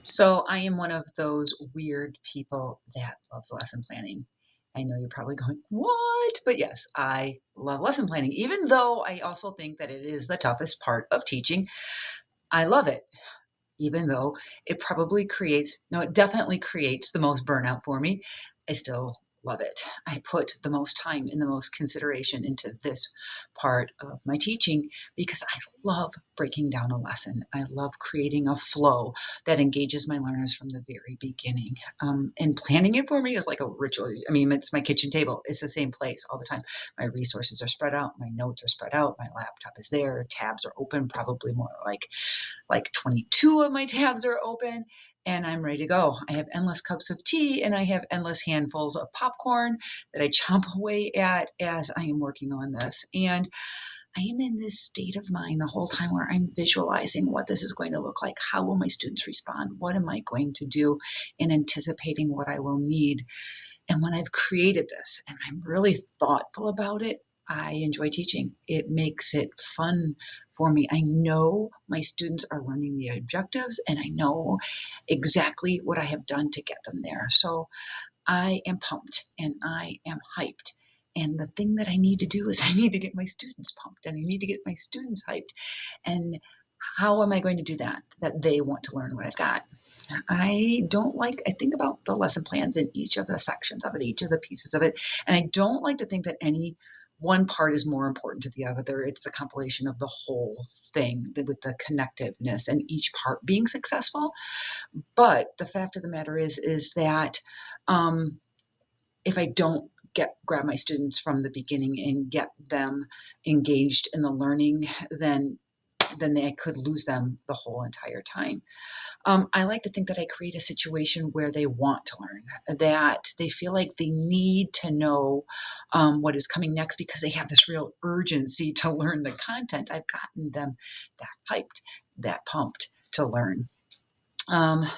So I am one of those weird people that loves lesson planning. I know you're probably going, what? But yes, I love lesson planning, even though I also think that it is the toughest part of teaching. I love it, even though it probably creates, no, it definitely creates the most burnout for me. I still love it. I put the most time and the most consideration into this part of my teaching because I love breaking down a lesson. I love creating a flow that engages my learners from the very beginning. And planning it for me is like a ritual. I mean, it's my kitchen table. It's the same place all the time. My resources are spread out. My notes are spread out. My laptop is there. Tabs are open, probably more like 22 of my tabs are open and I'm ready to go. I have endless cups of tea and I have endless handfuls of popcorn that I chomp away at as I am working on this. And I am in this state of mind the whole time where I'm visualizing what this is going to look like. How will my students respond? What am I going to do? And anticipating what I will need. And when I've created this and I'm really thoughtful about it, I enjoy teaching. It makes it fun for me. I know my students are learning the objectives and I know exactly what I have done to get them there. So I am pumped and I am hyped. And the thing that I need to do is I need to get my students pumped and I need to get my students hyped. And how am I going to do that? That they want to learn what I've got. I think about the lesson plans in each of the sections of it, each of the pieces of it. And I don't like to think that any one part is more important to the other. It's the compilation of the whole thing with the connectiveness and each part being successful. But the fact of the matter is that um, if I don't grab my students from the beginning and get them engaged in the learning, then I could lose them the whole entire time. I like to think that I create a situation where they want to learn, that they feel like they need to know what is coming next because they have this real urgency to learn the content. I've gotten them that hyped, that pumped to learn. Um,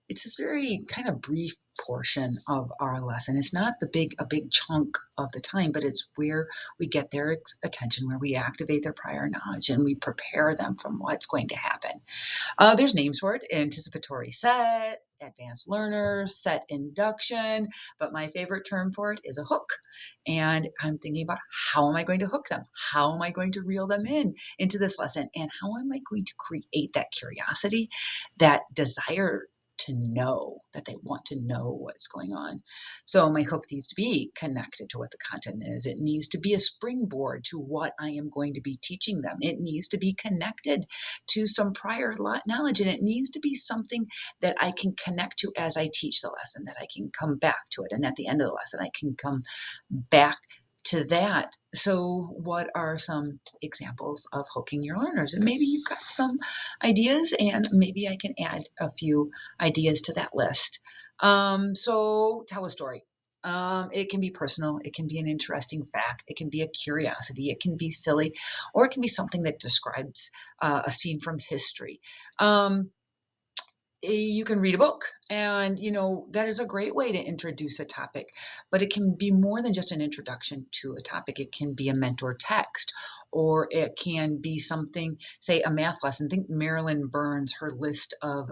it's this very kind of brief portion of our lesson. It's not a big chunk of the time, but it's where we get their attention, where we activate their prior knowledge and we prepare them from what's going to happen. There's names for it: anticipatory set, advanced learner, set induction, but my favorite term for it is a hook. And I'm thinking about how am I going to hook them? How am I going to reel them in into this lesson? And how am I going to create that curiosity, that desire to know, that they want to know what's going on. So my hook needs to be connected to what the content is. It needs to be a springboard to what I am going to be teaching them. It needs to be connected to some prior knowledge, and it needs to be something that I can connect to as I teach the lesson, that I can come back to it, and at the end of the lesson I can come back to that. So what are some examples of hooking your learners? And maybe you've got some ideas and maybe I can add a few ideas to that list. So tell a story. It can be personal, it can be an interesting fact, it can be a curiosity, it can be silly, or it can be something that describes a scene from history. Um, you can read a book, and that is a great way to introduce a topic, but it can be more than just an introduction to a topic. It can be a mentor text, or it can be something, say a math lesson. Think Marilyn Burns, her list of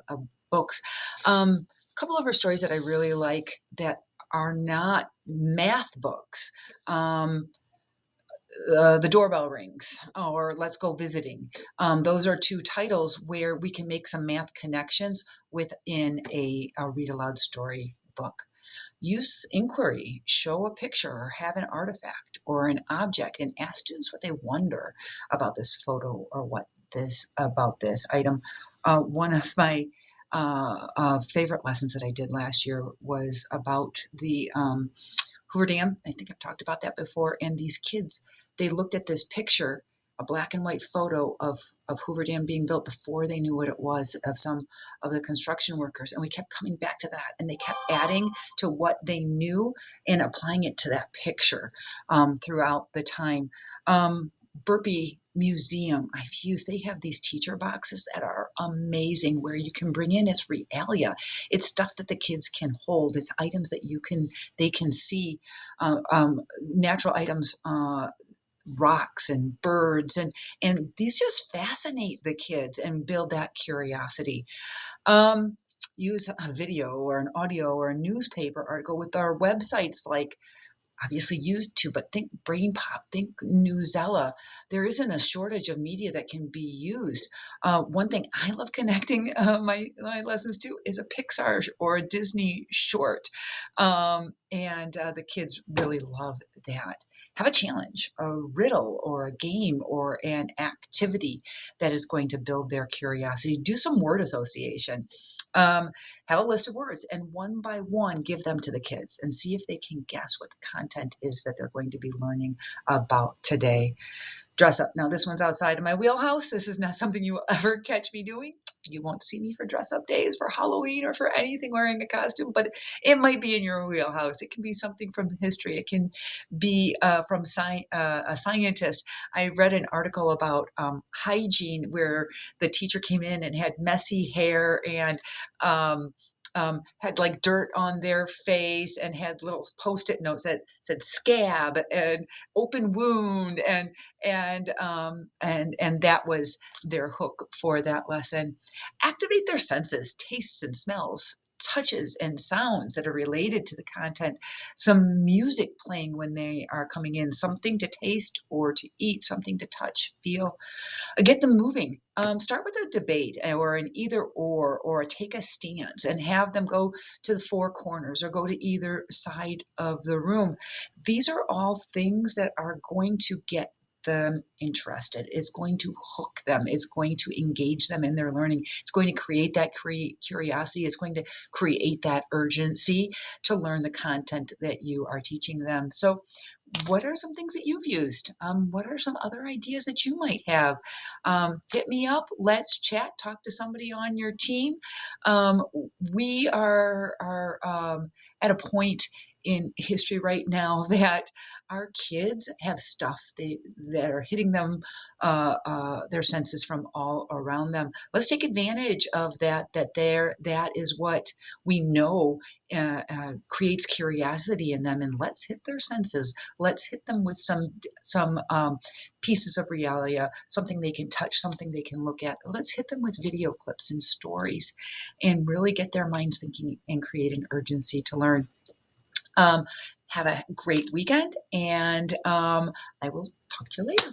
books. A couple of her stories that I really like that are not math books. The doorbell rings, or let's go visiting. Those are two titles where we can make some math connections within a read aloud story book. Use inquiry, show a picture or have an artifact or an object and ask students what they wonder about this photo or about this item. One of my favorite lessons that I did last year was about the Hoover Dam. I think I've talked about that before. And these kids, they looked at this picture, a black and white photo of Hoover Dam being built before they knew what it was, of some of the construction workers. And we kept coming back to that. And they kept adding to what they knew and applying it to that picture throughout the time. Burpee Museum, they have these teacher boxes that are amazing, where you can bring in its realia. It's stuff that the kids can hold. It's items that they can see, natural items, rocks and birds, and these just fascinate the kids and build that curiosity. Um, use a video or an audio or a newspaper article with our websites like obviously YouTube, but think Brain Pop, think Newsella. There isn't a shortage of media that can be used. One thing I love connecting my lessons to is a Pixar or a Disney short, and the kids really love that. Have a challenge, a riddle, or a game, or an activity that is going to build their curiosity. Do some word association. Um, have a list of words and one by one give them to the kids and see if they can guess what the content is that they're going to be learning about today. Dress up. Now, this one's outside of my wheelhouse. This is not something you will ever catch me doing. You won't see me for dress up days, for Halloween, or for anything wearing a costume, but it might be in your wheelhouse. It can be something from history. It can be from a scientist. I read an article about hygiene where the teacher came in and had messy hair and um, had like dirt on their face and had little post-it notes that said scab and open wound and that was their hook for that lesson. Activate their senses, tastes and smells, touches and sounds that are related to the content. Some music playing when they are coming in, something to taste or to eat, something to touch, feel. Get them moving. Start with a debate or an either or a take a stance and have them go to the four corners or go to either side of the room. These are all things that are going to get them interested. It's going to hook them. It's going to engage them in their learning. It's going to create that curiosity. It's going to create that urgency to learn the content that you are teaching them. So what are some things that you've used? What are some other ideas that you might have? Hit me up. Let's chat. Talk to somebody on your team. Um, we are at a point in history right now that our kids have stuff that are hitting them, their senses from all around them. Let's take advantage of that. That is what we know creates curiosity in them, and let's hit their senses. Let's hit them with some pieces of reality, something they can touch, something they can look at. Let's hit them with video clips and stories, and really get their minds thinking and create an urgency to learn. Um, have a great weekend, and I will talk to you later.